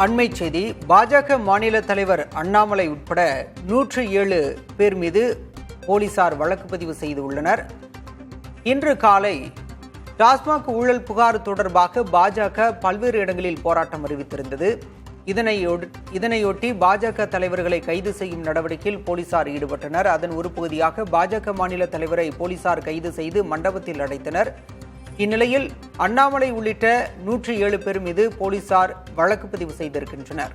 அண்மை செய்தி. பாஜக மாநில தலைவர் அண்ணாமலை உட்பட 107 பேர் மீது போலீசார் வழக்கு பதிவு செய்துள்ளனர். இன்று காலை டாஸ்மாக் ஊழல் புகார் தொடர்பாக பாஜக பல்வேறு இடங்களில் போராட்டம் அறிவித்திருந்தது. இதனையொட்டி பாஜக தலைவர்களை கைது செய்யும் நடவடிக்கையில் போலீசார் ஈடுபட்டனர். அதன் ஒரு பகுதியாக பாஜக மாநில தலைவரை போலீசார் கைது செய்து மண்டபத்தில் அடைத்தனர். இந்நிலையில் அண்ணாமலை உள்ளிட்ட 107 பேர் மீது போலீசார் வழக்கு பதிவு செய்திருக்கின்றனர்.